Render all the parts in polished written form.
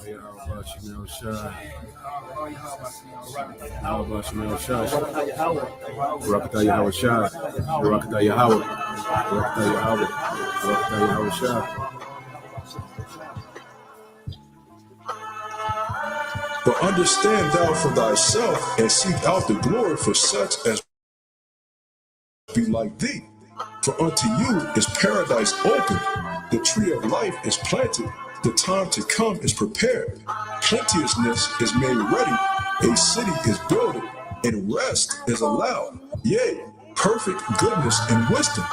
How about Shemel Shai? How about Shemel Shai? Barakatah Yahweh Shai. Barakatah Yahweh. Barakatah Yahweh. Barakatah Yahweh Shai. But understand thou for thyself, and seek out the glory for such as be like thee. For unto you is paradise opened, the tree of life is planted, the time to come is prepared, plenteousness is made ready, a city is builded, and rest is allowed. Yea, perfect goodness and wisdom.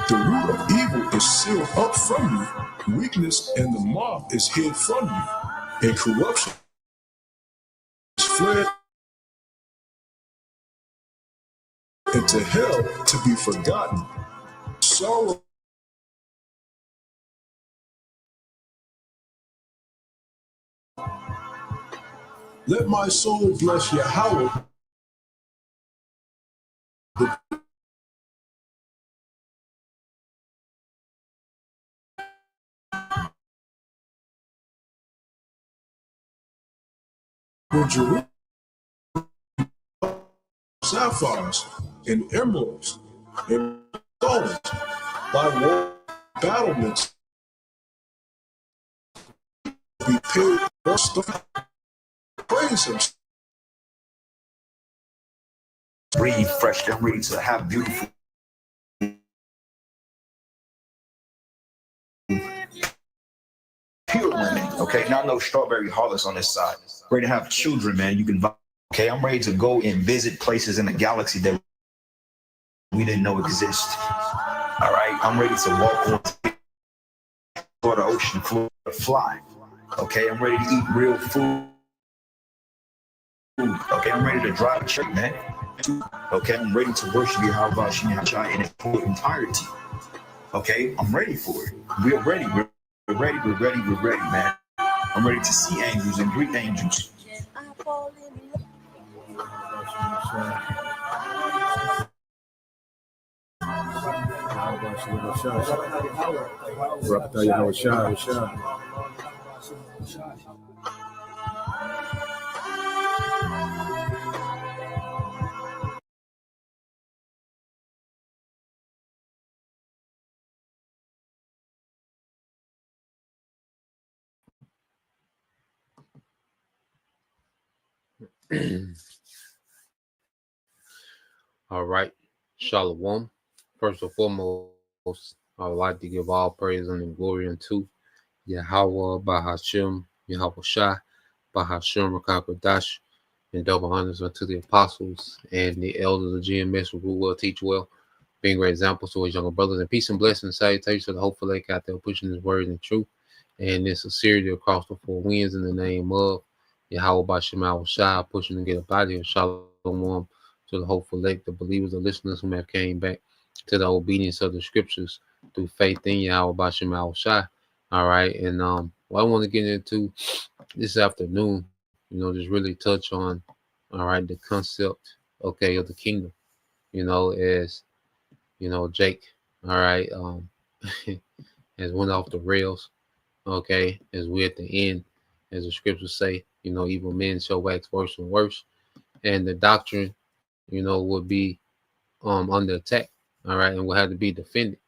The root of evil is sealed up from you, weakness and the moth is hid from you, and corruption is fled into hell to be forgotten. Sorrow let my soul bless Yahweh, the Jerusalem, sapphires, and emeralds, and stones, thy war battlements be paid first of praise him. Breathe fresh and ready to have beautiful pure women. Okay, not no strawberry harlots on this side. Ready to have children, man. You can. Okay, I'm ready to go and visit places in the galaxy that we didn't know exist. All right, I'm ready to walk on the ocean floor, to fly. Okay, I'm ready to eat real food. Okay, I'm ready to drive a truck, man. Okay, I'm ready to worship Yahweh Shai in its full entirety. Okay, I'm ready for it. We're ready. We're ready. We're ready. We're ready, man. I'm ready to see angels and greet angels. Barakatah Yahweh Shai. All right. Shalom. First and foremost, I would like to give all praise and glory unto Yahweh Bahashem, Yahweh Shai, Bahashem Rakakwadash, and double honors unto the apostles and the elders of GMS who rule well, teach well, being great examples to his younger brothers. And peace and blessings, salutations to the hopeful lake out there pushing his word and truth and in sincerity across the four winds in the name of Yahweh Bahashem Shai, pushing to get up out of here. Shalom to the hopeful lake, the believers, the listeners who have came back to the obedience of the scriptures through faith in Yahweh Bahashem Shai. All right, and what I want to get into this afternoon, just really touch on, all right, the concept, okay, of the kingdom, as Jake, all right, has went off the rails, okay, as we're at the end, as the scriptures say, evil men shall wax worse and worse, and the doctrine, would be under attack, all right, and will have to be defended,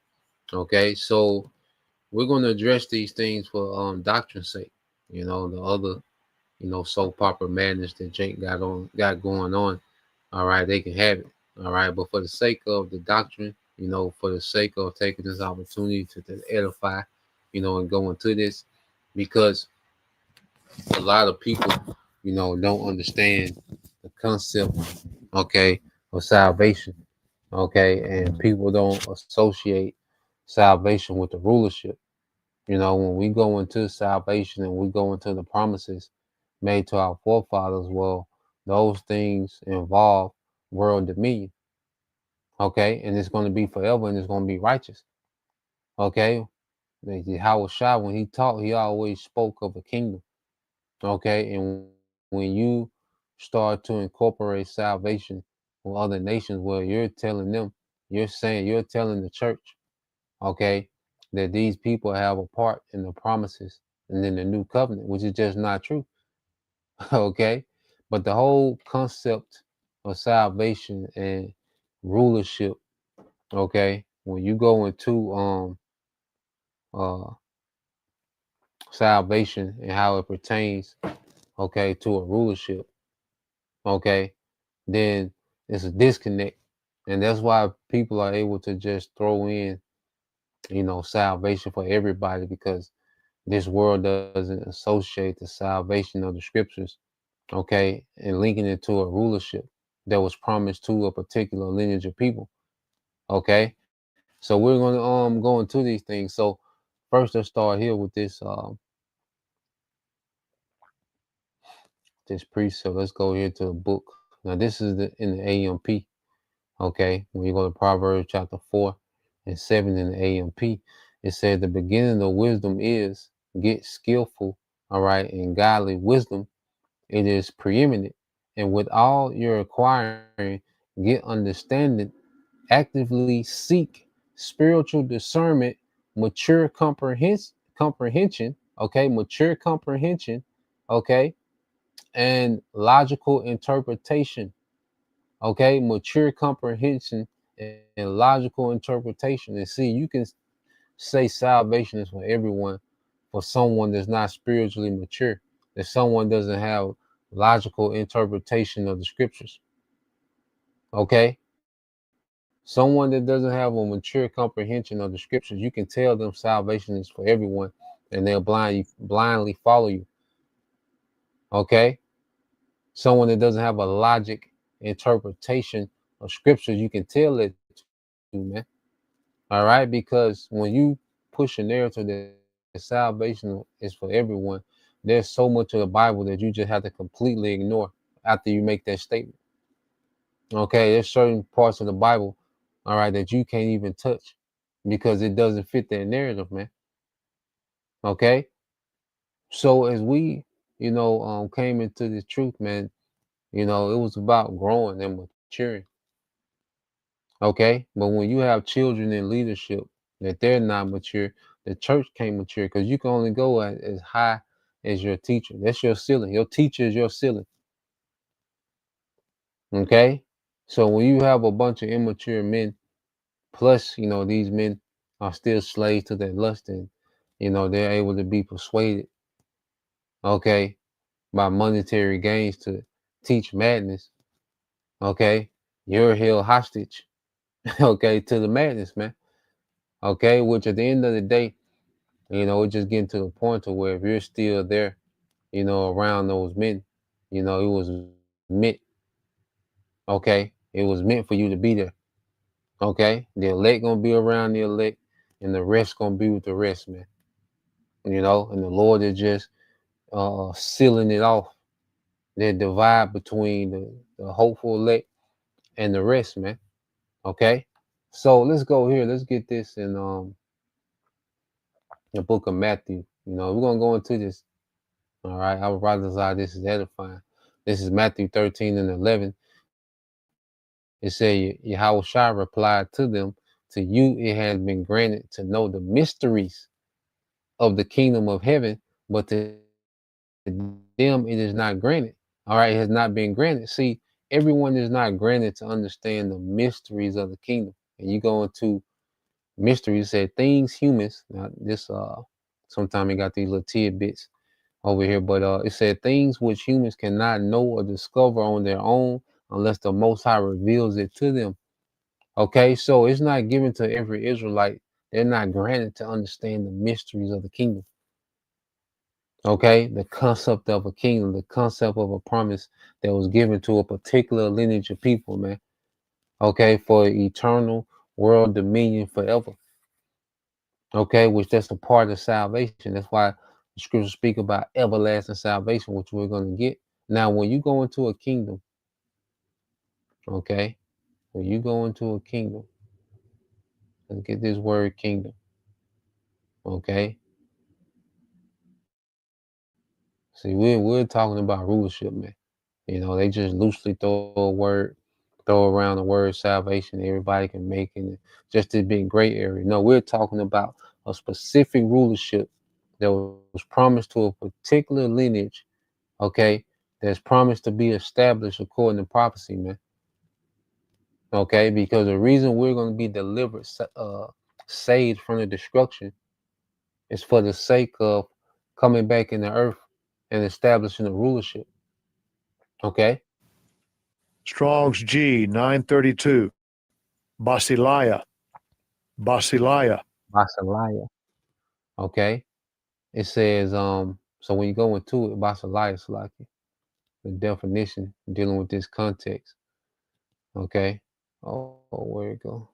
okay. So we're going to address these things for doctrine's sake, the other soap opera madness that Jake got going on. All right, they can have it. All right, but for the sake of the doctrine, for the sake of taking this opportunity to edify, and go into this, because a lot of people, don't understand the concept, okay, of salvation, okay, and people don't associate salvation with the rulership. When we go into salvation and we go into the promises made to our forefathers, well, those things involve world dominion, okay, and it's going to be forever and it's going to be righteous, okay. Howard Shah, when he taught, he always spoke of a kingdom, okay, and when you start to incorporate salvation with other nations, well, you're telling the church, okay, that these people have a part in the promises and then the new covenant, which is just not true. Okay, but the whole concept of salvation and rulership, okay, when you go into uh salvation and how it pertains, okay, to a rulership, okay, then it's a disconnect. And that's why people are able to just throw in, salvation for everybody, because this world doesn't associate the salvation of the scriptures, okay, and linking it to a rulership that was promised to a particular lineage of people. Okay. So we're gonna go into these things. So first let's start here with this precept. Let's go here to the book. Now this is in the AMP. Okay. When you go to Proverbs chapter 4 and 7 in the AMP, it says the beginning of wisdom is get skillful, all right, and godly wisdom. It is preeminent. And with all you're acquiring, get understanding, actively seek spiritual discernment, mature comprehension, okay, mature comprehension, okay, and logical interpretation, okay, mature comprehension and logical interpretation. And see, you can say salvation is for everyone, for someone that's not spiritually mature, that someone doesn't have logical interpretation of the scriptures. Okay, someone that doesn't have a mature comprehension of the scriptures, you can tell them salvation is for everyone, and they'll blindly follow you. Okay, someone that doesn't have a logic interpretation of scriptures, you can tell it to, man. All right, because when you push a narrative that salvation is for everyone, there's so much of the Bible that you just have to completely ignore after you make that statement. Okay, there's certain parts of the Bible, all right, that you can't even touch because it doesn't fit that narrative, man. Okay, so as we, came into this truth, man, it was about growing and maturing. Okay, but when you have children in leadership that they're not mature, the church can't mature because you can only go as high as your teacher. That's your ceiling. Your teacher is your ceiling. Okay, so when you have a bunch of immature men, plus, these men are still slaves to their lust, and, they're able to be persuaded, okay, by monetary gains to teach madness, okay, you're held hostage, okay, to the madness, man. Okay, which at the end of the day, it's just getting to the point to where if you're still there, around those men, it was meant, okay, it was meant for you to be there. Okay, the elect gonna be around the elect, and the rest gonna be with the rest, man. And the Lord is just sealing it off. That divide between the hopeful elect and the rest, man. Okay, so let's go here. Let's get this in the book of Matthew. We're gonna go into this. All right, I would rather say this is edifying. This is Matthew 13:11. It said, Yahushua replied to them, to you it has been granted to know the mysteries of the kingdom of heaven, but to them it is not granted. All right, it has not been granted. See, everyone is not granted to understand the mysteries of the kingdom. And you go into mysteries, said things humans. Now this sometimes it got these little tidbits over here, but it said things which humans cannot know or discover on their own unless the Most High reveals it to them. Okay, so it's not given to every Israelite. They're not granted to understand the mysteries of the kingdom. Okay, the concept of a kingdom, the concept of a promise that was given to a particular lineage of people, man. Okay, for eternal world dominion forever. Okay, which that's a part of salvation. That's why the scriptures speak about everlasting salvation, which we're going to get. Now, when you go into a kingdom, okay, when you go into a kingdom, let's get this word kingdom, okay. See, we're talking about rulership, man. They just loosely throw around the word salvation. Everybody can make it just to be a great area. No, we're talking about a specific rulership that was promised to a particular lineage, okay, that's promised to be established according to prophecy, man. Okay, because the reason we're going to be delivered, saved from the destruction, is for the sake of coming back in the earth and establishing a rulership. Okay. Strong's G 932. Basileia. Basileia. Basileia. Okay. It says, so when you go into it, Basileia is like the definition dealing with this context. Okay. Oh, where it go?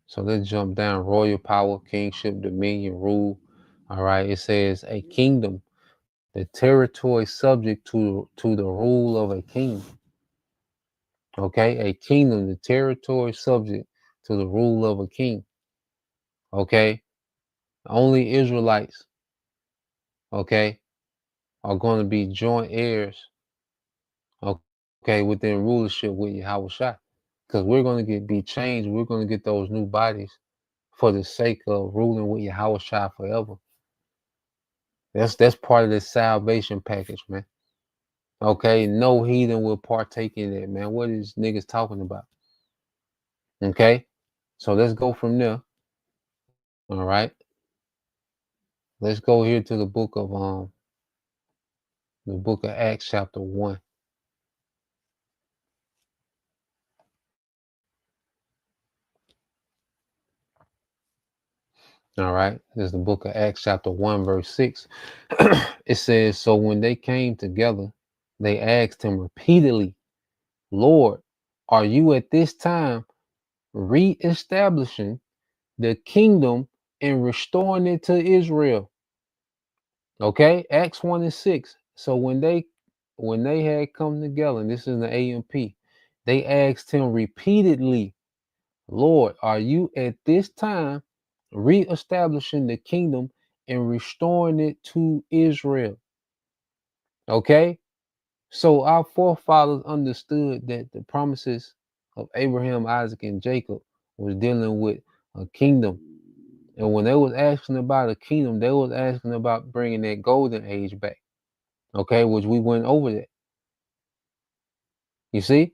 So let's jump down. Royal power, kingship, dominion, rule. All right. It says a kingdom, the territory subject to the rule of a king. Okay. A kingdom, the territory subject to the rule of a king. Okay. Only Israelites, okay, are going to be joint heirs, okay, within rulership with Yahweh Shai. Because we're going to be changed. We're going to get those new bodies for the sake of ruling with Yahweh Shai forever. That's part of the salvation package, man. Okay, no heathen will partake in it, man. What is niggas talking about? Okay, so let's go from there. All right, let's go here to the book of Acts, chapter 1. All right, this is the book of Acts, chapter 1, verse 6. It says, so when they came together, they asked him repeatedly, Lord, are you at this time reestablishing the kingdom and restoring it to Israel? Okay, Acts 1 and 6. So when they had come together, and this is the AMP, they asked him repeatedly, Lord, are you at this time reestablishing the kingdom and restoring it to Israel? Okay, so our forefathers understood that the promises of Abraham, Isaac, and Jacob was dealing with a kingdom. And when they was asking about a kingdom, they was asking about bringing that golden age back. Okay, which we went over that. You see?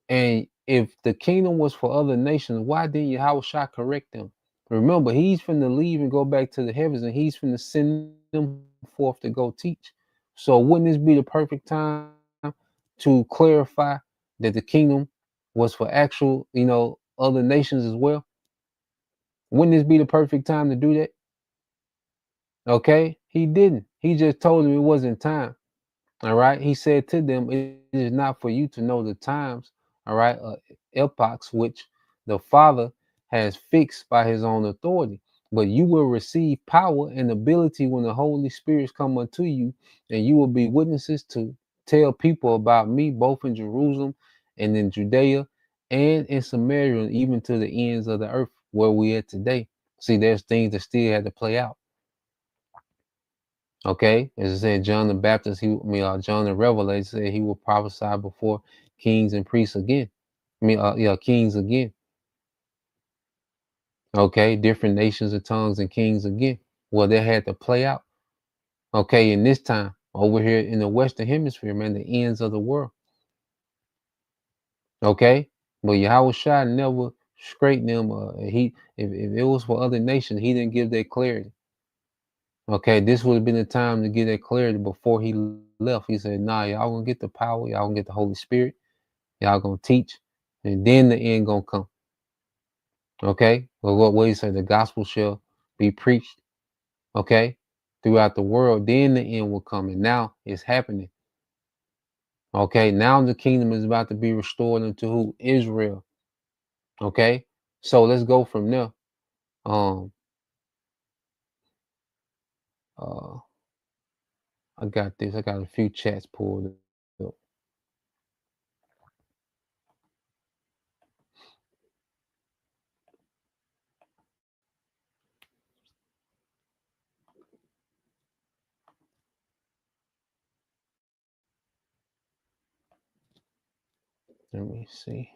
And if the kingdom was for other nations, why didn't Yahweh Shai correct them? Remember, he's finna leave and go back to the heavens, and he's finna send them forth to go teach. So wouldn't this be the perfect time to clarify that the kingdom was for actual, other nations as well? Wouldn't this be the perfect time to do that? Okay, he didn't. He just told them it wasn't time. All right. He said to them, it is not for you to know the times, all right, epochs which the Father has fixed by his own authority. But you will receive power and ability when the Holy Spirits come unto you, and you will be witnesses to tell people about me, both in Jerusalem and in Judea and in Samaria, and even to the ends of the earth where we are today. See, there's things that still had to play out. Okay, as I said, John the Baptist, John the Revelator said he will prophesy before kings and priests again. Kings again. Okay, different nations and tongues and kings again. Well, they had to play out. Okay, in this time over here in the Western Hemisphere, man, the ends of the world. Okay, but Yahweh Shai never straightened them. If it was for other nations, he didn't give that clarity. Okay, this would have been the time to get that clarity before he left. He said, nah, y'all gonna get the power, y'all gonna get the Holy Spirit, y'all gonna teach, and then the end gonna come. Okay, well, what he said, the gospel shall be preached, okay, throughout the world, then the end will come. And now it's happening. Okay, now the kingdom is about to be restored unto who? Israel. Okay, so let's go from there. I got this. I got a few chats pulled up. Let me see.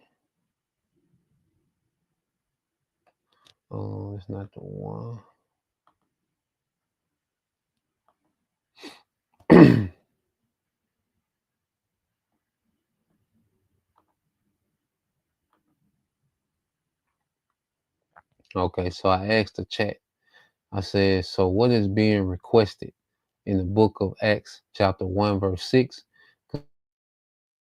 Oh, it's not the one. Okay, so I asked the chat. I said, so what is being requested in the book of Acts, chapter 1, verse 6,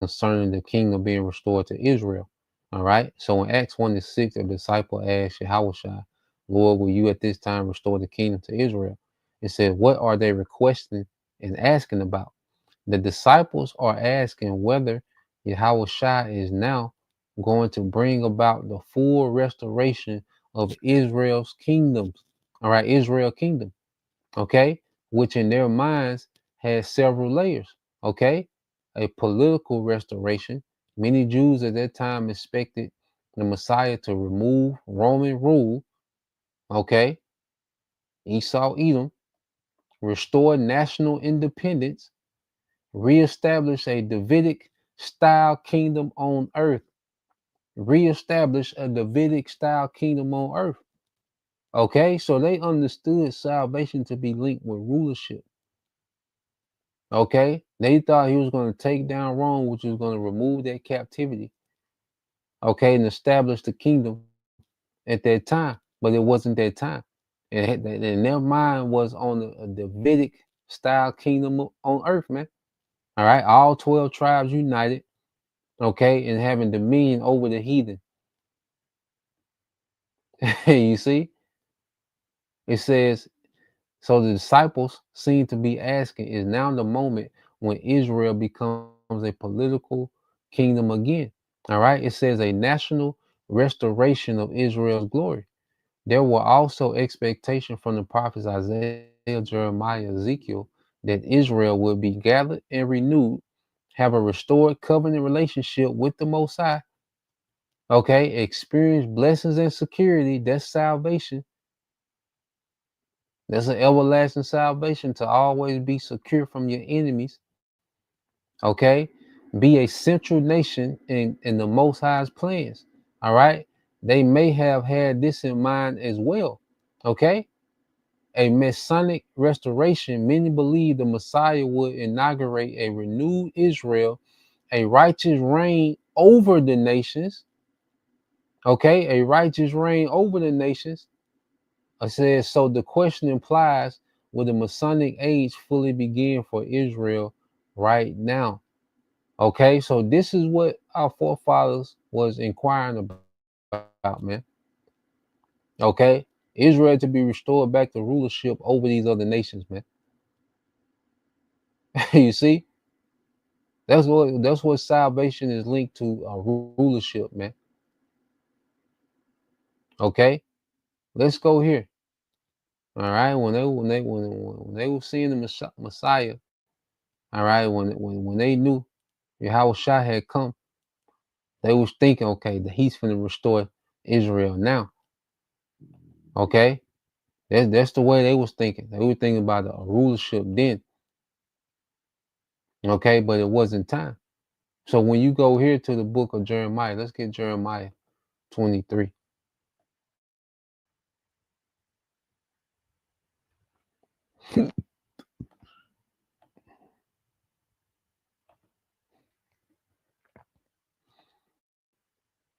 concerning the kingdom being restored to Israel? All right. So in Acts 1 to 6, a disciple asked Yahushua, Lord, will you at this time restore the kingdom to Israel? It said, what are they requesting and asking about? The disciples are asking whether Yahushua is now going to bring about the full restoration of Israel's kingdoms. All right, Israel kingdom. Okay, which in their minds has several layers. Okay, a political restoration. Many Jews at that time expected the Messiah to remove Roman rule. Okay, Esau, Edom, restore national independence, reestablish a Davidic style kingdom on earth. Reestablish a Davidic style kingdom on earth. Okay, so they understood salvation to be linked with rulership. Okay, they thought he was going to take down Rome, which was going to remove their captivity. Okay, and establish the kingdom at that time, but it wasn't that time. And their mind was on a Davidic style kingdom on earth, man. All right, all 12 tribes united, okay, and having dominion over the heathen. You see, it says, so the disciples seem to be asking, is now the moment when Israel becomes a political kingdom again? All right, it says a national restoration of Israel's glory. There were also expectations from the prophets Isaiah, Jeremiah, Ezekiel that Israel would be gathered and renewed, have a restored covenant relationship with the Most High. Okay, experience blessings and security. That's salvation. That's an everlasting salvation, to always be secure from your enemies. Okay, be a central nation in the Most High's plans. All right, they may have had this in mind as well. Okay, a Messianic restoration. Many believe the Messiah would inaugurate a renewed Israel, a righteous reign over the nations. Okay, a righteous reign over the nations. I said, so the question implies, will the Masonic age fully begin for Israel right now? Okay, so this is what our forefathers was inquiring about, man. Okay, Israel to be restored back to rulership over these other nations, man. You see, that's what salvation is linked to, rulership, man. Okay, let's go here. All right, when they were seeing the Messiah, all right, when they knew Yahushua had come, they was thinking, okay, that he's finna restore Israel now. Okay, that's the way they was thinking. They were thinking about a rulership then. Okay, but it wasn't time. So when you go here to the book of Jeremiah, let's get Jeremiah 23.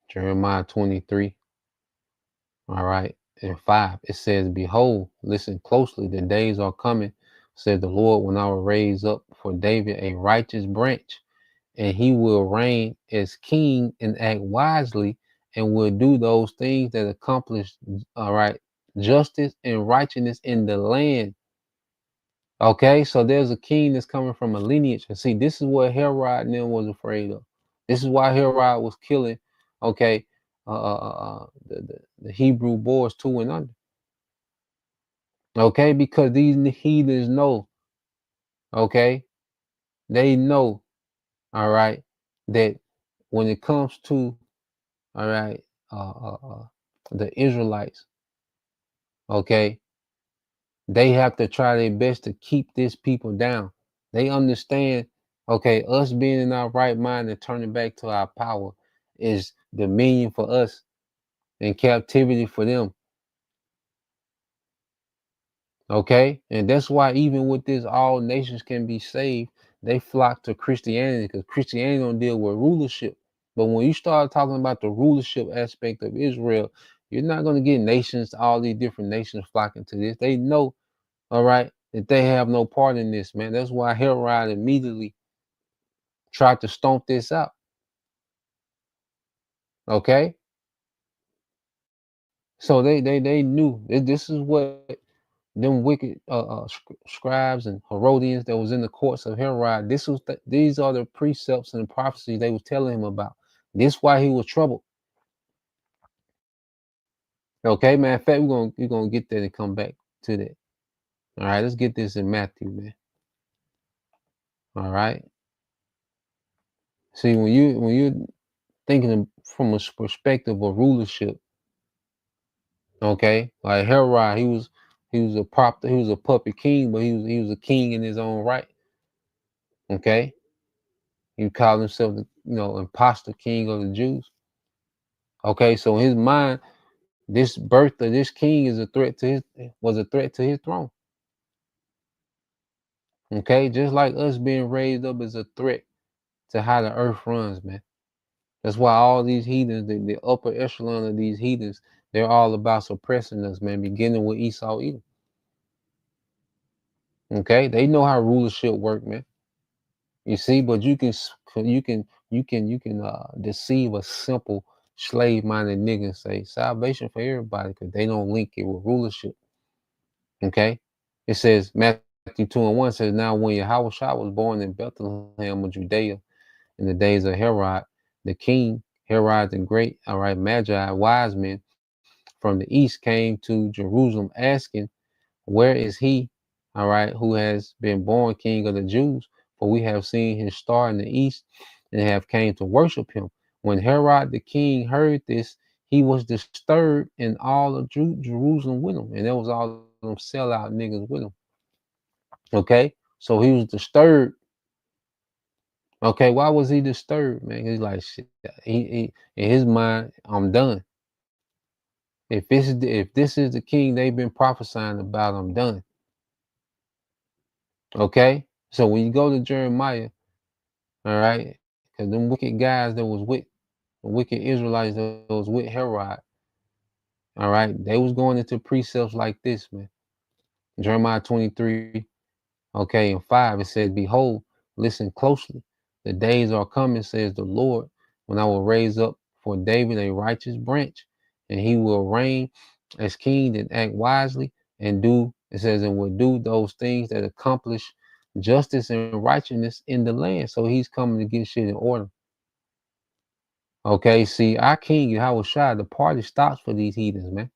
Jeremiah 23. All right. And 5, it says, behold, listen closely, the days are coming, said the Lord, when I will raise up for David a righteous branch, and he will reign as king and act wisely, and will do those things that accomplish, all right, justice and righteousness in the land. Okay, so there's a king that's coming from a lineage. And see, this is what Herod and them was afraid of. This is why Herod was killing, okay, the Hebrew boys 2 and under. Okay, because these heathens know, okay, they know, all right, that when it comes to, all right, the Israelites, okay, they have to try their best to keep this people down. They understand, okay, us being in our right mind and turning back to our power is dominion for us and captivity for them. Okay, and that's why even with this, all nations can be saved. They flock to Christianity because Christianity don't deal with rulership. But when you start talking about the rulership aspect of Israel, you're not going to get nations, all these different nations flocking to this. They know, all right, that they have no part in this, man. That's why Herod immediately tried to stomp this out. Okay, so they knew this is what them wicked scribes and Herodians that was in the courts of Herod. These are the precepts and the prophecies they was telling him about. This why he was troubled. Okay, man. In fact, we're gonna get that and come back to that. All right, let's get this in Matthew, man. All right. See, when you're thinking from a perspective of rulership, okay, like Herod, he was a puppet king, but he was a king in his own right. Okay, he called himself the imposter king of the Jews. Okay, so in his mind, this birth of this king is a threat to his throne. Okay, just like us being raised up is a threat to how the earth runs, man. That's why all these heathens, the upper echelon of these heathens, they're all about suppressing us, man. Beginning with Esau, Edom. Okay, they know how rulership work, man. You see, but you can deceive a simple slave-minded nigga and say salvation for everybody because they don't link it with rulership. Okay, it says Matthew 2:1 says, now when Yahushua was born in Bethlehem of Judea in the days of Herod the king, Herod the great, all right, magi, wise men from the east came to Jerusalem asking, where is he, all right, who has been born king of the Jews? For we have seen his star in the east and have came to worship him. When Herod the king heard this, he was disturbed, and all of Jerusalem with him. And there was all of them sellout niggas with him. Okay, so he was disturbed. Okay, why was he disturbed, man? He's like, shit. He in his mind, I'm done. If this is the king they've been prophesying about, I'm done. Okay, so when you go to Jeremiah, all right, because them wicked guys that was with the wicked Israelites that was with Herod, all right, they was going into precepts like this, man. Jeremiah 23, okay, and 5, it says, behold, listen closely. The days are coming, says the Lord, when I will raise up for David a righteous branch, and he will reign as king and act wisely and do, it says, and will do those things that accomplish justice and righteousness in the land. So he's coming to get shit in order. Okay, see, our king, Yahushua, the party stops for these heathens, man.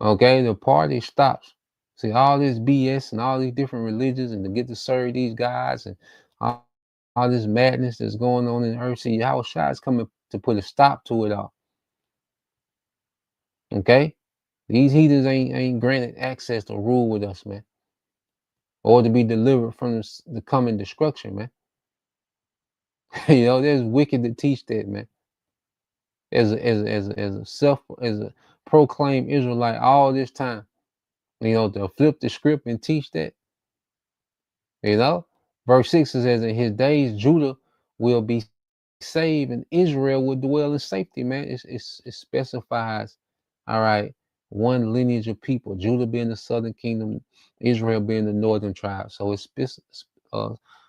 Okay, the party stops. See, all this BS and all these different religions and to get to serve these guys and all this madness that's going on in the earth. See, Yahushua is coming to put a stop to it all. Okay? These heathens ain't granted access to rule with us, man. Or to be delivered from the coming destruction, man. There's wicked to teach that, man. As a proclaimed Israelite all this time. To flip the script and teach that. Verse 6 says, in his days Judah will be saved and Israel will dwell in safety, man. It specifies, all right, one lineage of people, Judah being the southern kingdom, Israel being the northern tribe. So it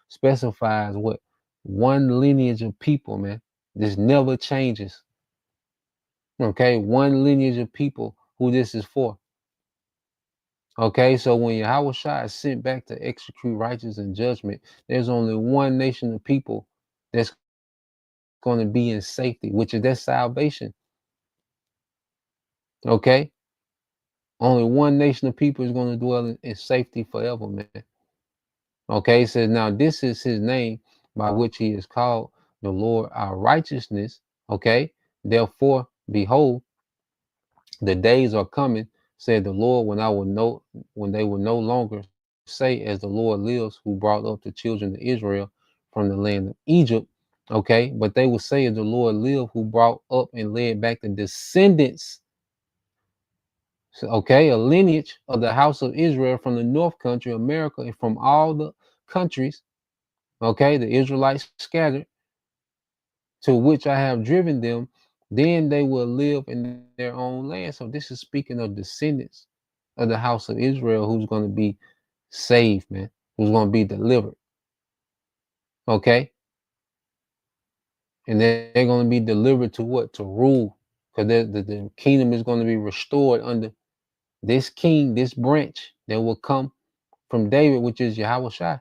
specifies what? One lineage of people, man. This never changes. Okay, one lineage of people who this is for. Okay, so when Yahushua is sent back to execute righteousness and judgment, there's only one nation of people that's going to be in safety, which is their salvation. Okay, only one nation of people is going to dwell in safety forever, man. Okay, it says, now this is his name by which he is called the Lord our righteousness. Okay, therefore, behold, the days are coming, said the Lord, when they will no longer say, as the Lord lives, who brought up the children of Israel from the land of Egypt. Okay, but they will say, as the Lord live, who brought up and led back the descendants. So, okay, a lineage of the house of Israel from the north country, America, and from all the countries, okay, the Israelites scattered, to which I have driven them, then they will live in their own land. So this is speaking of descendants of the house of Israel who's going to be saved, man, who's going to be delivered. Okay. And they're going to be delivered to what? To rule. Because the kingdom is going to be restored under this king, this branch that will come from David, which is Yahweh Shai.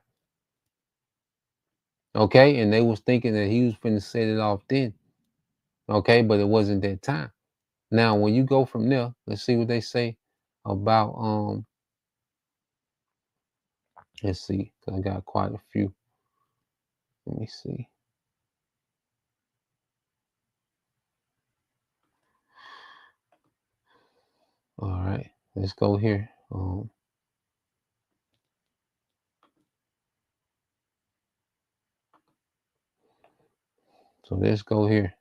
Okay. And they was thinking that he was finna set it off then. Okay. But it wasn't that time. Now, when you go from there, let's see what they say about, let's see, because I got quite a few. Let me see. All right, let's go here. So let's go here.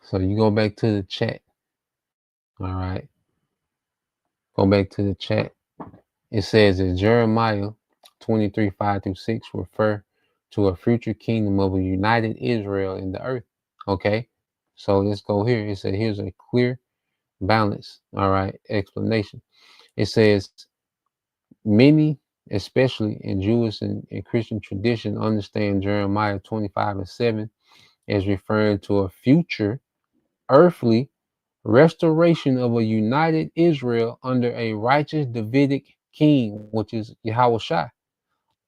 So you go back to the chat. All right. Go back to the chat. It says that Jeremiah 23, 5-6 refer to a future kingdom of a united Israel in the earth. Okay. So let's go here. It said here's a clear balance. All right. Explanation. It says many, especially in Jewish and Christian tradition, understand Jeremiah 25:7 as referring to a future earthly restoration of a united Israel under a righteous Davidic king, which is Yahweh Shai.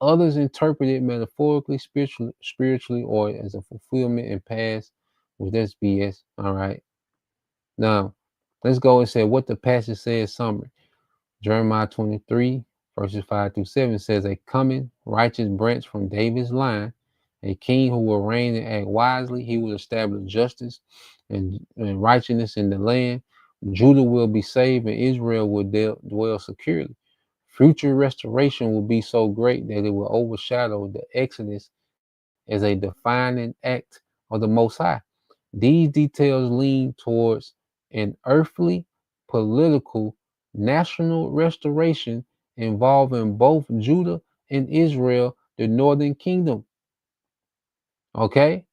Others interpret it metaphorically, spiritually, or as a fulfillment in past, which that's BS. All right. Now, let's go and say what the passage says summary. Jeremiah 23, verses 5-7 says, a coming righteous branch from David's line, a king who will reign and act wisely. He will establish justice and righteousness in the land. Judah will be saved and Israel will dwell securely. Future restoration will be so great that it will overshadow the Exodus as a defining act of the Most High. These details lean towards an earthly, political, national restoration involving both Judah and Israel, the northern kingdom. Okay?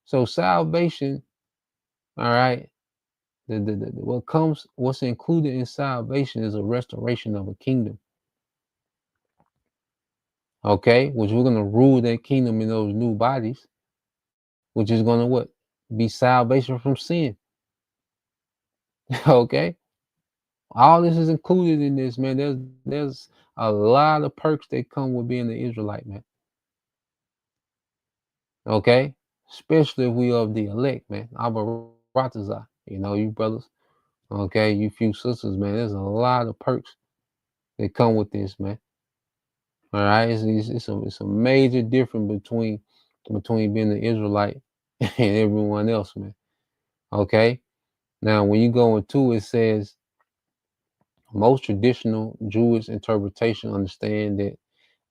So salvation, all right, what's included in salvation is a restoration of a kingdom. Okay, which we're gonna rule that kingdom in those new bodies, which is gonna what? Be salvation from sin. Okay, all this is included in this, man. There's a lot of perks that come with being an Israelite, man. Okay, especially if we of the elect, man. Abba Ratazah, you brothers. Okay, you few sisters, man. There's a lot of perks that come with this, man. All right, it's a major difference between being an Israelite and everyone else, man. Okay, now when you go into it says most traditional Jewish interpretation understand that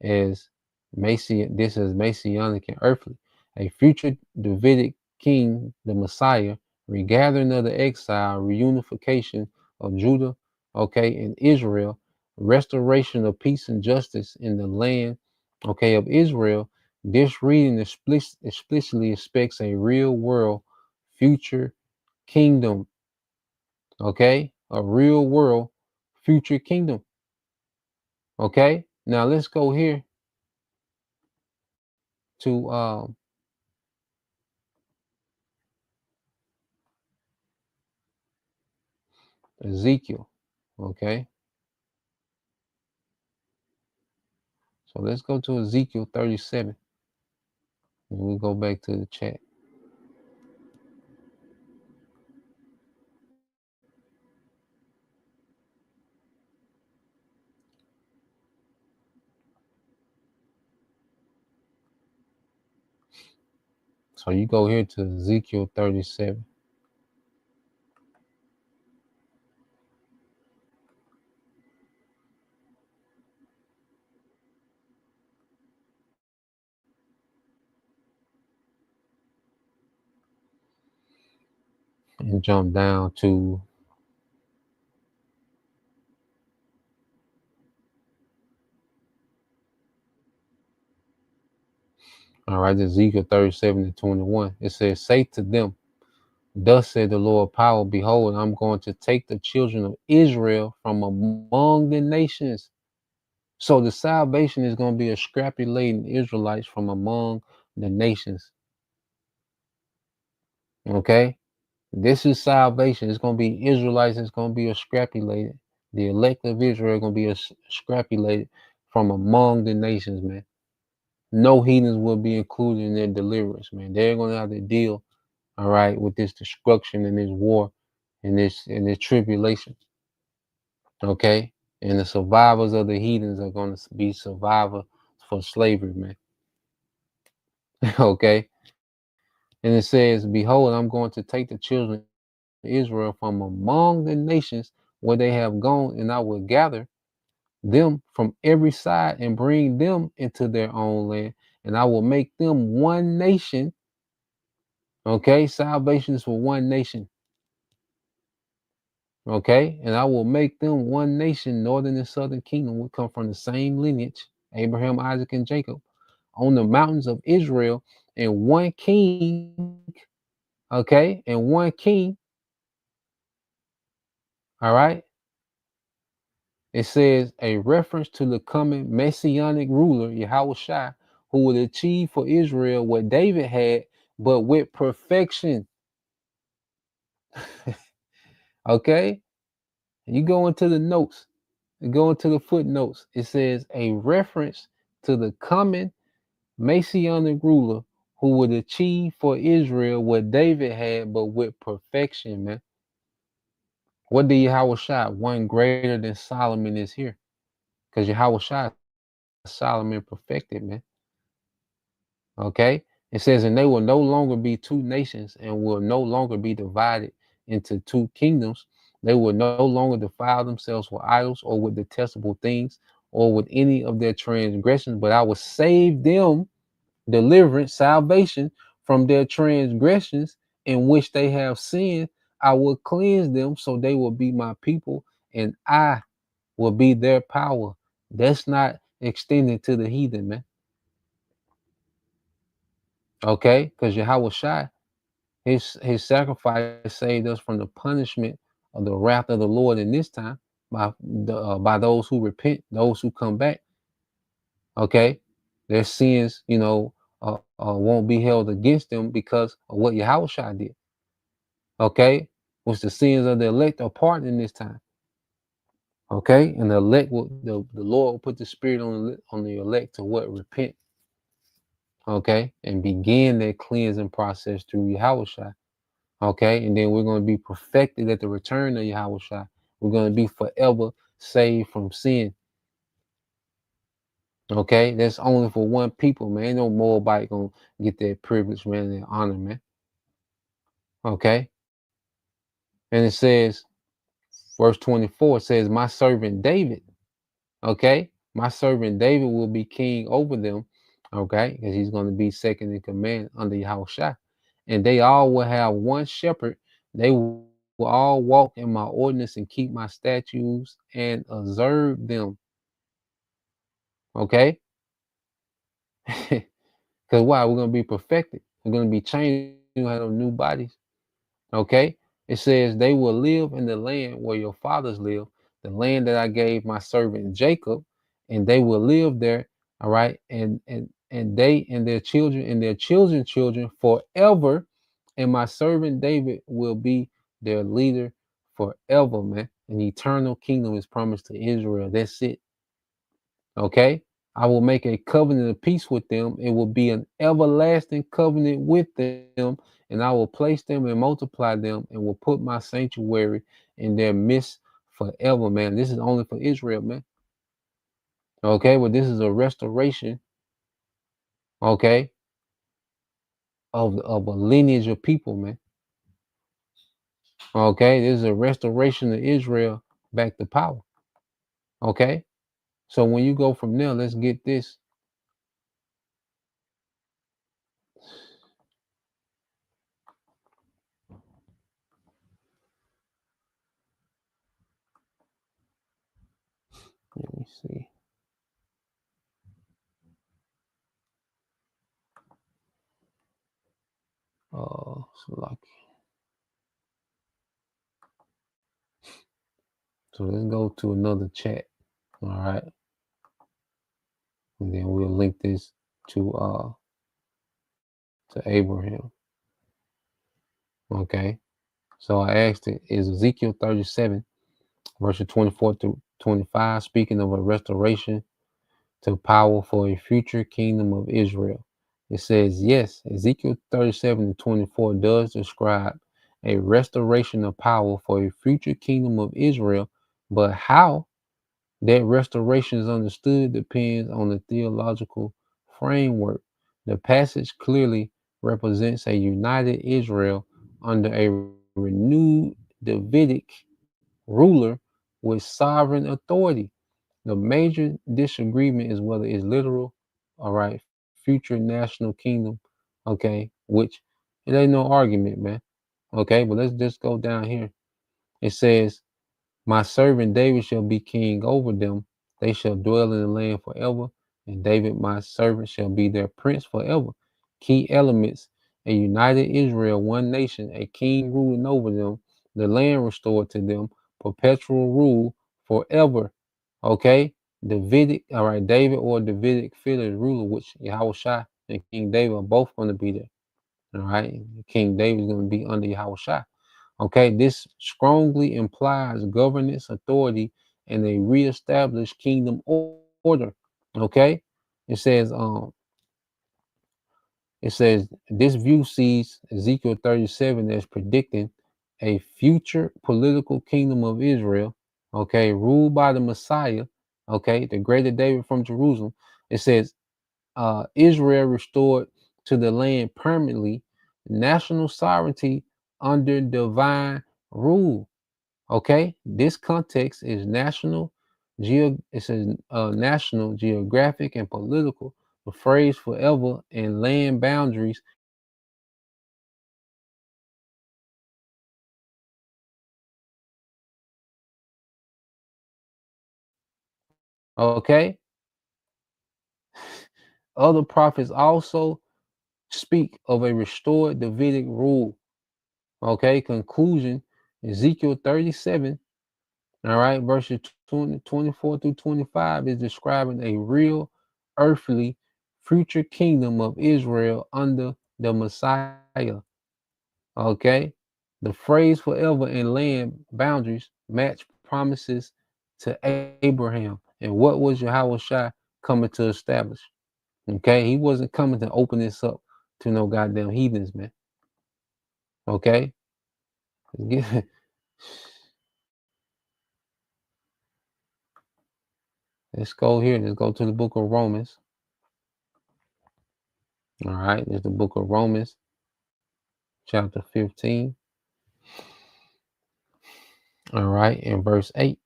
as this is messianic and earthly, a future Davidic king, the Messiah, regathering of the exile, reunification of Judah, okay, and Israel, restoration of peace and justice in the land, okay, of Israel. This reading explicitly expects a real world future kingdom, okay, a real world future kingdom. Okay, now let's go here to Ezekiel. Okay, so let's go to Ezekiel 37. And we'll go back to the chat. So you go here to Ezekiel 37. and jump down to all right, Ezekiel 37:21. It says, say to them, thus said the Lord power, behold, I'm going to take the children of Israel from among the nations. So the salvation is going to be a scrapulating Israelites from among the nations. Okay? This is salvation. It's going to be Israelites. It's going to be a scrapulated. The elect of Israel are going to be a scrapulated from among the nations, man. No heathens will be included in their deliverance, man. They're going to have to deal, all right, with this destruction and this war and this tribulation. Okay? And the survivors of the heathens are going to be survivors for slavery, man. Okay? And it says, behold, I'm going to take the children of Israel from among the nations where they have gone, and I will gather them from every side and bring them into their own land, and I will make them one nation. Okay, salvation is for one nation. Okay, and I will make them one nation. Northern and southern kingdom will come from the same lineage, Abraham, Isaac, and Jacob, on the mountains of Israel, and one king. Okay, and one king. All right. It says a reference to the coming messianic ruler, Yahushua, who would achieve for Israel what David had, but with perfection. Okay? You go into the notes, you go into the footnotes. It says a reference to the coming messianic ruler who would achieve for Israel what David had, but with perfection, man. What did Yahushua? One greater than Solomon is here. Because Yahushua Solomon perfected, man. Okay? It says, and they will no longer be two nations and will no longer be divided into two kingdoms. They will no longer defile themselves with idols or with detestable things or with any of their transgressions, but I will save them, deliverance, salvation from their transgressions in which they have sinned. I will cleanse them so they will be my people and I will be their power. That's not extended to the heathen, man. Okay, because Yahushua, his sacrifice saved us from the punishment of the wrath of the Lord in this time by those who repent, those who come back. Okay, their sins, won't be held against them because of what Yahushua did. Okay, which the sins of the elect are pardoned in this time. Okay, and the elect will the Lord will put the spirit on the elect to what? Repent. Okay, and begin their cleansing process through Yahushua. Okay, and then we're going to be perfected at the return of Yahushua. We're going to be forever saved from sin. Okay, that's only for one people, man. Ain't no Moabite gonna get that privilege, man, and honor, man. Okay, and it says, verse 24 says, my servant David. Okay, my servant David will be king over them. Okay, because he's going to be second in command under Yahushua, and they all will have one shepherd. They will all walk in my ordinance and keep my statutes and observe them. Okay, because why? We're going to be perfected. We're going to be changed. We're going to have new bodies. Okay, it says they will live in the land where your fathers live, the land that I gave my servant Jacob, and they will live there. All right, and they and their children and their children's children forever, and my servant David will be their leader forever, man. An eternal kingdom is promised to Israel. That's it. Okay, I will make a covenant of peace with them. It will be an everlasting covenant with them, and I will place them and multiply them, and will put my sanctuary in their midst forever, man. This is only for Israel, man. Okay, but this is a restoration, okay, of a lineage of people, man. Okay, this is a restoration of Israel back to power. Okay, so when you go from there, let's get this. see. So let's go to another chat. All right. And then we'll link this to Abraham. Okay. So I asked it, is Ezekiel 37, verses 24 through 25, speaking of a restoration to power for a future kingdom of Israel? It says, yes, Ezekiel 37 and 24 does describe a restoration of power for a future kingdom of Israel, but how that restoration is understood depends on the theological framework. The passage clearly represents a united Israel under a renewed Davidic ruler with sovereign authority. The major disagreement is whether it's literal, all right, future national kingdom, okay, which it ain't no argument, man. Okay, but let's just go down here. It says, my servant David shall be king over them. They shall dwell in the land forever, and David, my servant, shall be their prince forever. Key elements: a united Israel, one nation, a king ruling over them, the land restored to them, perpetual rule forever. Okay? Davidic, all right, David or Davidic figure as ruler, which Yahushua and King David are both going to be there. All right? King David is going to be under Yahushua. Okay, this strongly implies governance, authority, and a reestablished kingdom order. Okay, it says this view sees Ezekiel 37 as predicting a future political kingdom of Israel, okay, ruled by the Messiah, okay, the greater David from Jerusalem. It says Israel restored to the land permanently, national sovereignty under divine rule. Okay, this context is national, it says national, geographic, and political. The phrase "forever" and land boundaries. Okay, other prophets also speak of a restored Davidic rule. Okay, conclusion: Ezekiel 37. All right, verses 24 through 25 is describing a real earthly future kingdom of Israel under the Messiah. Okay, the phrase forever and land boundaries match promises to Abraham. And what was Yahushua coming to establish? Okay, he wasn't coming to open this up to no goddamn heathens, man. Okay, let's go here. Let's go to the book of Romans. All right, there's the book of Romans, chapter 15. All right, in verse 8.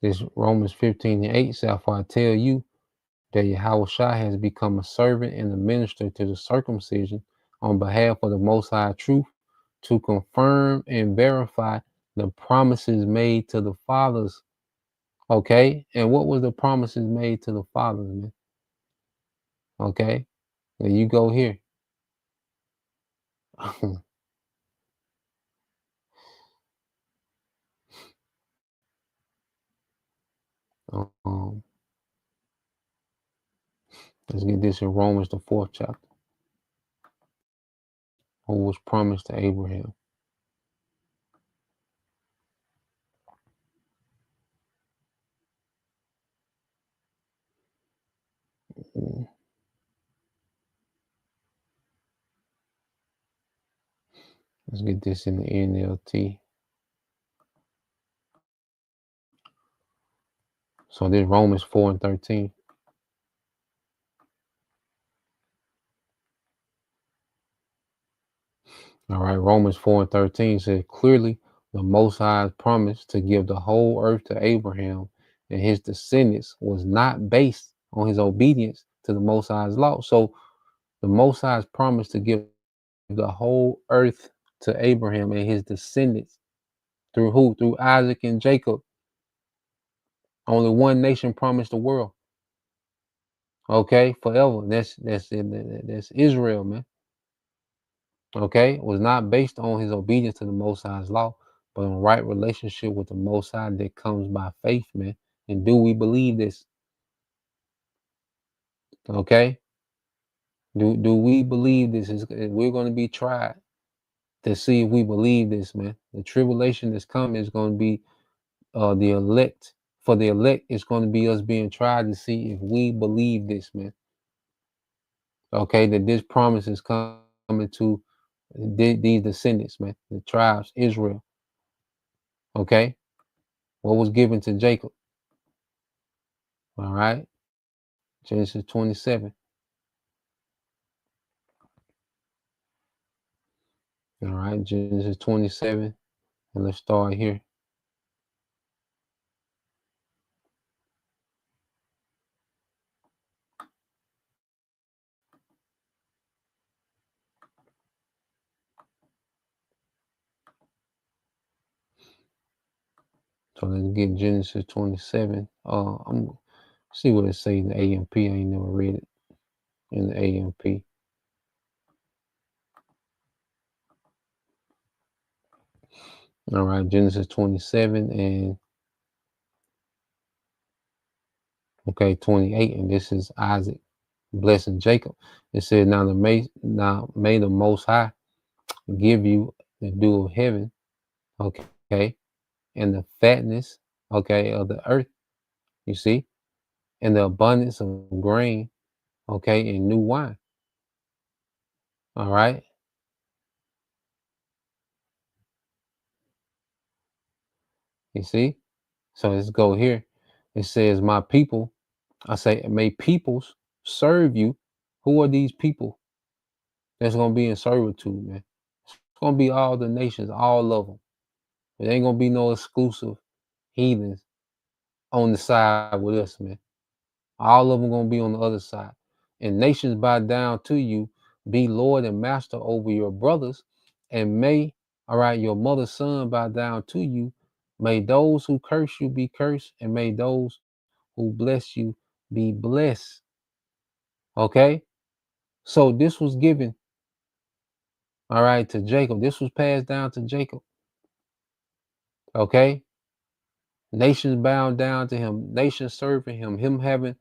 This Romans 15 and 8 says, for I tell you that Yahushua has become a servant and a minister to the circumcision on behalf of the Most High truth, to confirm and verify the promises made to the fathers. Okay, and what was the promises made to the fathers, man? Okay, and you go here. Let's get this in Romans, the 4th chapter. Who was promised to Abraham? Let's get this in the NLT. So this Romans 4 and 13. All right, Romans 4 and 13 says, clearly the Most High's promise to give the whole earth to Abraham and his descendants was not based on his obedience to the Most High's law. So the Most High's promise to give the whole earth to Abraham and his descendants. Through who? Through Isaac and Jacob. Only one nation promised the world. Okay, forever. That's Israel, man. Okay, it was not based on his obedience to the Most High's law, but on right relationship with the Most High that comes by faith, man. And do we believe this? Okay, do we believe this? We're going to be tried to see if we believe this, man. The tribulation that's coming is going to be the elect. For the elect, it's going to be us being tried to see if we believe this, man. Okay, that this promise is coming to these descendants, man, the tribes, Israel. Okay, what was given to Jacob? All right, Genesis 27. All right, Genesis 27, and let's start here. So let's get Genesis 27. I'm see what it says in the AMP. I ain't never read it in the AMP. All right, Genesis 27 and okay, 28, and this is Isaac blessing Jacob. It said, now may the Most High give you the dew of heaven, okay, and the fatness, okay, of the earth, you see, and the abundance of grain, okay, and new wine. All right. You see? So let's go here. It says, my people, I say, may peoples serve you. Who are these people that's going to be in servitude, man? It's going to be all the nations, all of them. There ain't going to be no exclusive heathens on the side with us, man. All of them going to be on the other side. And nations bow down to you, be Lord and master over your brothers, and may, all right, your mother's son bow down to you. May those who curse you be cursed, and may those who bless you be blessed. Okay? So this was given, all right, to Jacob. This was passed down to Jacob. Okay? Nations bound down to him, nations serving him having,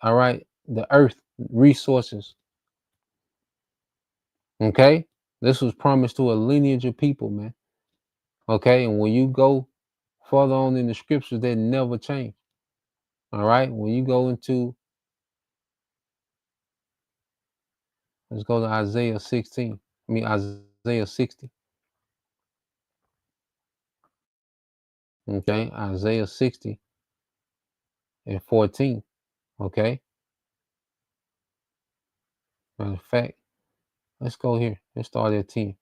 all right, the earth, resources. Okay? This was promised to a lineage of people, man. Okay? And when you go further on in the scriptures, they never change. All right? When you go into, let's go to Isaiah 16. I mean, Isaiah 60. Okay? Isaiah 60 and 14. Okay? Matter of fact, let's go here. Let's start at 10.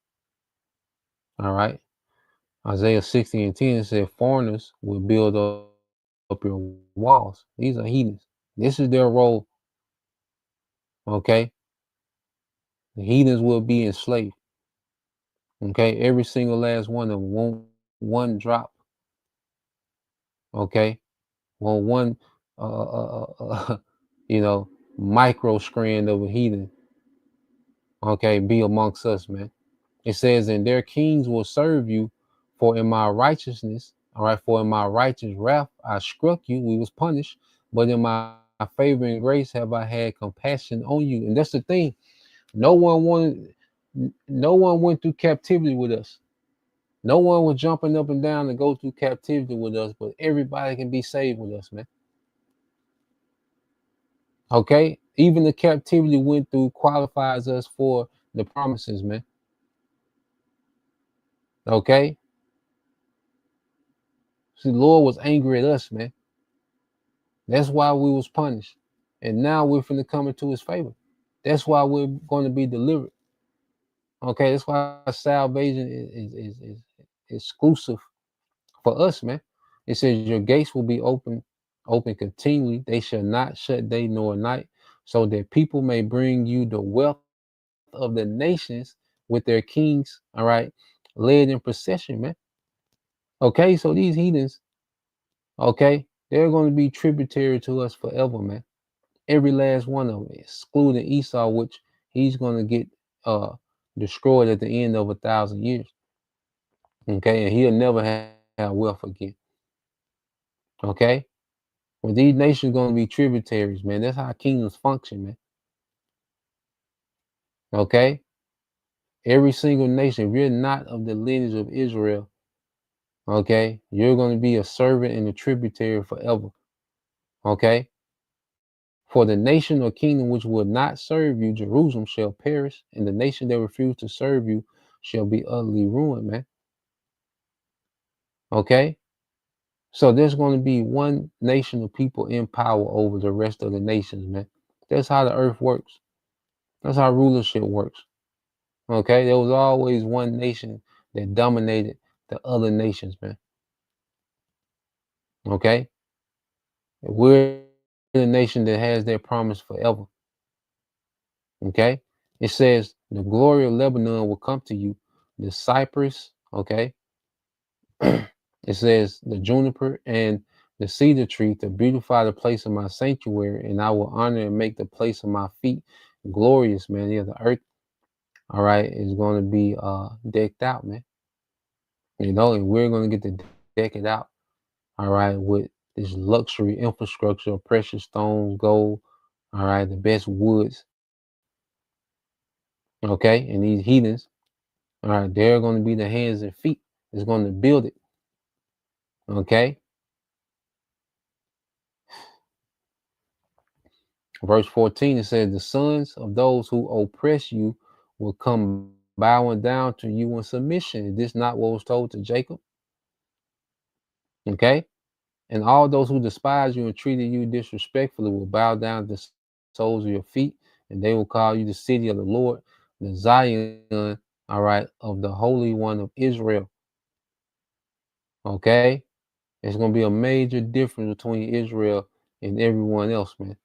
All right? Isaiah 60 and 10 said, foreigners will build up your walls. These are heathens. This is their role. Okay? The heathens will be enslaved. Okay? Every single last one of them won't one drop. Okay? Won't one, micro strand of a heathen. Okay? Be amongst us, man. It says, and their kings will serve you, for in my righteousness, all right, for in my righteous wrath I struck you, we was punished, but in my favor and grace have I had compassion on you. And that's the thing. No one went through captivity with us. No one was jumping up and down to go through captivity with us, but everybody can be saved with us, man. Okay? Even the captivity went through qualifies us for the promises, man. Okay? See, the Lord was angry at us, man. That's why we was punished. And now we're finna come into his favor. That's why we're going to be delivered. Okay, that's why salvation is exclusive for us, man. It says your gates will be open continually. They shall not shut day nor night, so that people may bring you the wealth of the nations with their kings, all right, led in procession, man. Okay, so these heathens, okay, they're going to be tributary to us forever, man. Every last one of them, excluding Esau, which he's going to get destroyed at the end of 1,000 years. Okay, and he'll never have wealth again. Okay, well, these nations going to be tributaries, man. That's how kingdoms function, man. Okay, every single nation. If you're not of the lineage of Israel, okay, you're going to be a servant and a tributary forever. Okay, for the nation or kingdom which will not serve you, Jerusalem shall perish, and the nation that refuse to serve you shall be utterly ruined, man. Okay, so there's going to be one nation of people in power over the rest of the nations, man. That's how the earth works. That's how rulership works. Okay, there was always one nation that dominated the other nations, man. Okay, we're the nation that has their promise forever. Okay, it says the glory of Lebanon will come to you, the cypress. Okay, it says the juniper and the cedar tree to beautify the place of my sanctuary, and I will honor and make the place of my feet glorious, man. Yeah, the earth, all right, is going to be decked out, man. You know, and we're going to get to deck it out, all right, with this luxury infrastructure of precious stones, gold, all right, the best woods, okay, and these heathens, all right, they're going to be the hands and feet that's going to build it, okay. Verse 14, it says, the sons of those who oppress you will come bowing down to you in submission. Is this not what was told to Jacob? Okay. And all those who despise you and treated you disrespectfully will bow down to the soles of your feet, and they will call you the city of the Lord, the Zion, all right, of the Holy One of Israel. Okay. There's going to be a major difference between Israel and everyone else, man.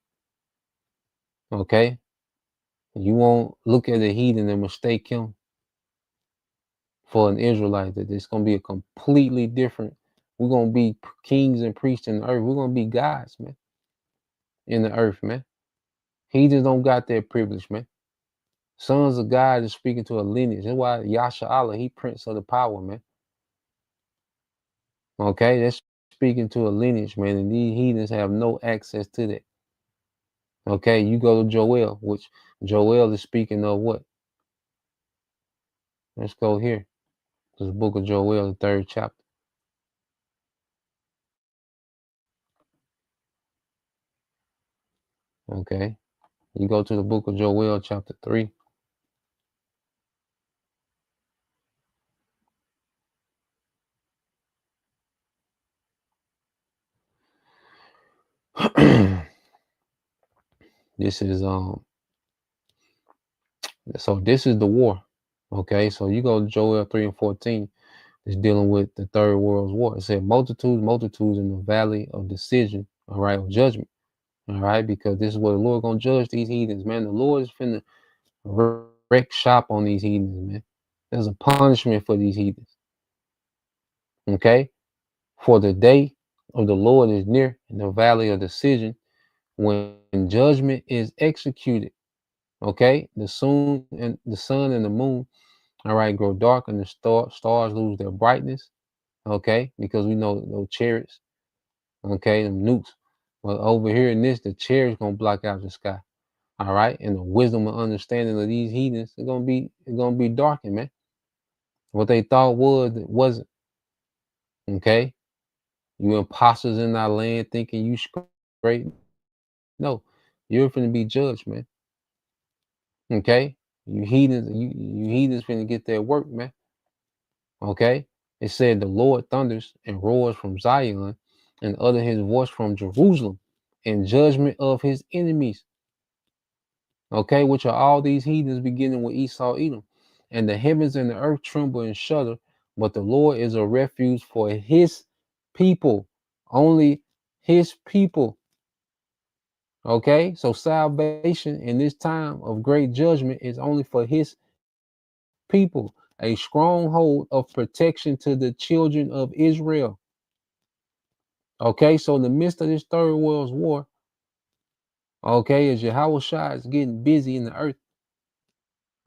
Okay. You won't look at a heathen and mistake him for an Israelite. That it's going to be a completely different. We're going to be kings and priests in the earth. We're going to be gods, man, in the earth, man. Heathens don't got that privilege, man. Sons of God is speaking to a lineage. That's why Yasha Allah, he prince of the power, man. Okay, that's speaking to a lineage, man, and these heathens have no access to that. Okay, you go to Joel, which Joel is speaking of what? Let's go here. This book of Joel, the 3rd chapter. Okay, you go to the book of Joel, chapter 3. This is so this is the war. Okay, so you go to Joel 3 and 14. It's dealing with the Third World War. It said multitudes in the valley of decision, all right, of judgment, all right, because this is what the Lord gonna judge these heathens, man. The Lord is finna wreck shop on these heathens, man. There's a punishment for these heathens. Okay, for the day of the Lord is near in the valley of decision, when judgment is executed. Okay, the sun and the moon, all right, grow dark, and the stars lose their brightness. Okay, because we know those chariots, okay, them nukes. Well, over here in this, the chariots gonna block out the sky. All right, and the wisdom and understanding of these heathens is gonna be darkened, man. What they thought was, it wasn't. Okay, you imposters in our land thinking you straight. No, you're finna be judged, man. Okay, you heathens, you heathens finna get their work, man. Okay, it said the Lord thunders and roars from Zion, and utter his voice from Jerusalem, in judgment of his enemies. Okay, which are all these heathens beginning with Esau, Edom. And the heavens and the earth tremble and shudder, but the Lord is a refuge for his people, only his people. Okay, so salvation in this time of great judgment is only for his people. a stronghold of protection to the children of Israel. Okay, so in the midst of this third world war, okay, as Yahushua is getting busy in the earth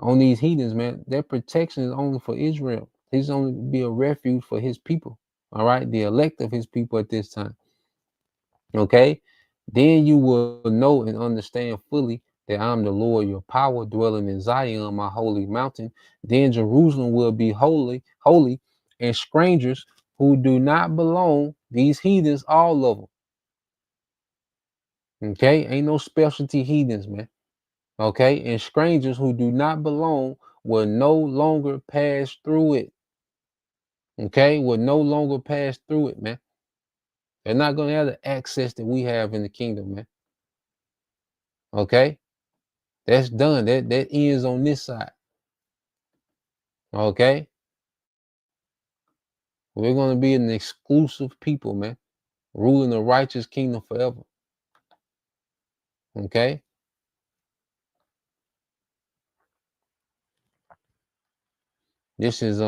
on these heathens, man, their protection is only for Israel. He's only be a refuge for his people. All right, the elect of his people at this time. Okay, then you will know and understand fully that I'm the Lord, your power, dwelling in Zion, my holy mountain. Then Jerusalem will be holy, and strangers who do not belong, these heathens, all of them. Okay, ain't no specialty heathens, man. Okay, and strangers who do not belong will no longer pass through it. Okay, will no longer pass through it, man. They're not going to have the access that we have in the kingdom, man. Okay, that's done. That ends on this side. Okay, we're going to be an exclusive people, man, ruling the righteous kingdom forever. Okay. This is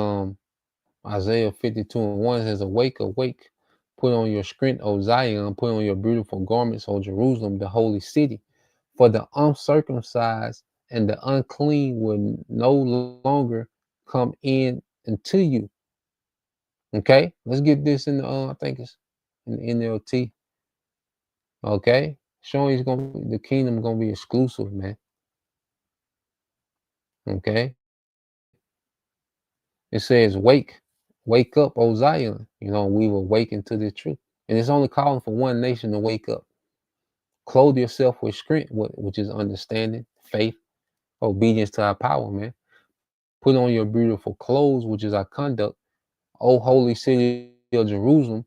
Isaiah 52:1 says, "Awake, awake, put on your strength, O Zion, put on your beautiful garments, O Jerusalem, the holy city. For the uncircumcised and the unclean will no longer come in into you." Okay, let's get this in the I think it's in the NLT. Okay, showing the kingdom gonna be exclusive, man. Okay, it says, wake up, O Zion. We will awaken to the truth, and it's only calling for one nation to wake up. Clothe yourself with strength, which is understanding, faith, obedience to our power, man. Put on your beautiful clothes, which is our conduct, O holy city of Jerusalem.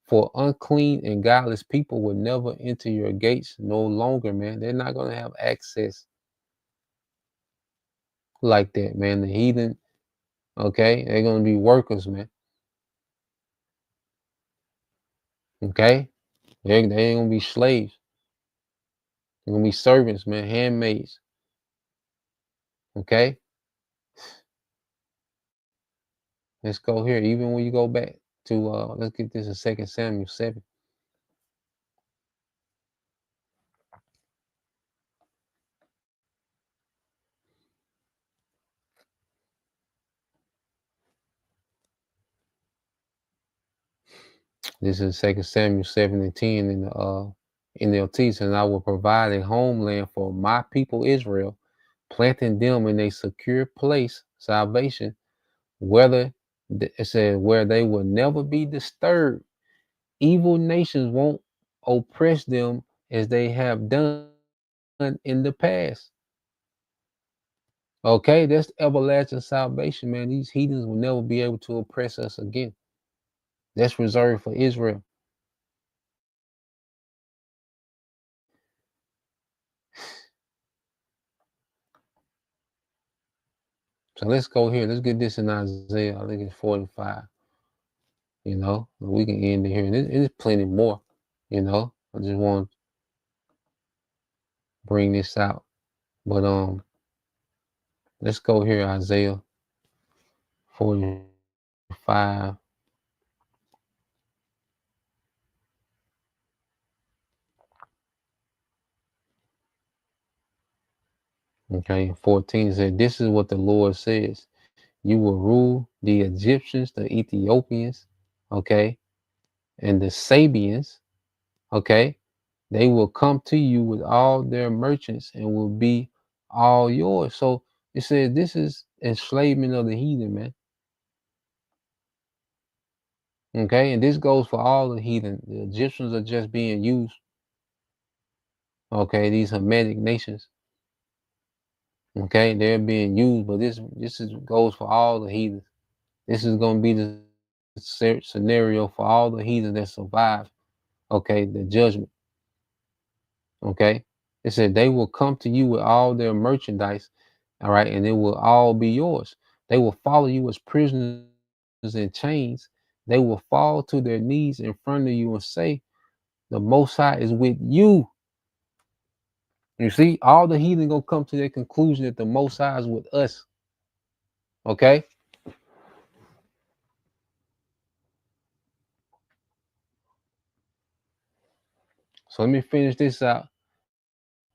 For unclean and godless people will never enter your gates no longer, man. They're not going to have access like that, man. The heathen, okay, they're going to be workers, man. Okay, they ain't going to be slaves. They're going to be servants, man, handmaids. Okay, let's go here. Even when you go back to, let's get this in 2 Samuel 7. This is 2 Samuel 7:10 in the NLT, and I will provide a homeland for my people Israel, planting them in a secure place, salvation, whether it says where they will never be disturbed. Evil nations won't oppress them as they have done in the past. Okay, that's everlasting salvation, man. These heathens will never be able to oppress us again. That's reserved for Israel. So let's go here. Let's get this in Isaiah. I think it's 45. We can end it here. And there's plenty more. I just want to bring this out. But let's go here, Isaiah 45. Okay, 14 said, "This is what the Lord says. You will rule the Egyptians, the Ethiopians, okay, and the Sabians, okay. They will come to you with all their merchants and will be all yours." So it says this is enslavement of the heathen, man. Okay, and this goes for all the heathen. The Egyptians are just being used. Okay, these Hamitic nations. Okay, they're being used, but this goes for all the heathens. This is going to be the scenario for all the heathens that survive. Okay, the judgment. Okay, it said they will come to you with all their merchandise. All right, and it will all be yours. They will follow you as prisoners in chains. They will fall to their knees in front of you and say, "The Most High is with you." You see, all the heathen gonna come to their conclusion that the Most High is with us. Okay, So let me finish this out.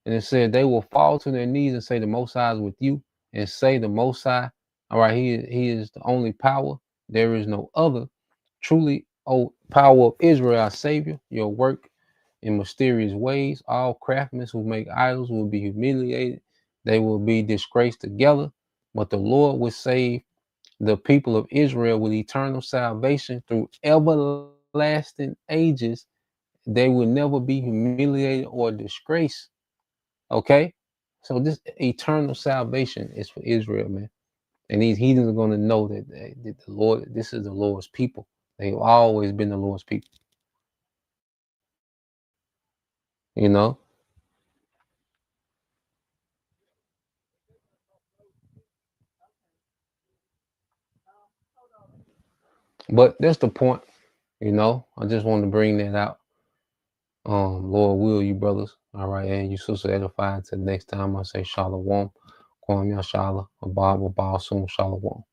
And it said they will fall to their knees and say the Most High is with you, and say the Most High, all right, he is the only power. There is no other. Truly, O power of Israel, our Savior, your work in mysterious ways. All craftsmen who make idols will be humiliated. They will be disgraced together. But the Lord will save the people of Israel with eternal salvation through everlasting ages. They will never be humiliated or disgraced. Okay? So this eternal salvation is for Israel, man. And these heathens are going to know that the Lord, this is the Lord's people. They've always been the Lord's people. You know? But that's the point, you know. I just wanted to bring that out. Lord will you brothers. All right, and you sister edified. Till next time I say Shalom. Kwam Yashala, Abba, Soon Shalom.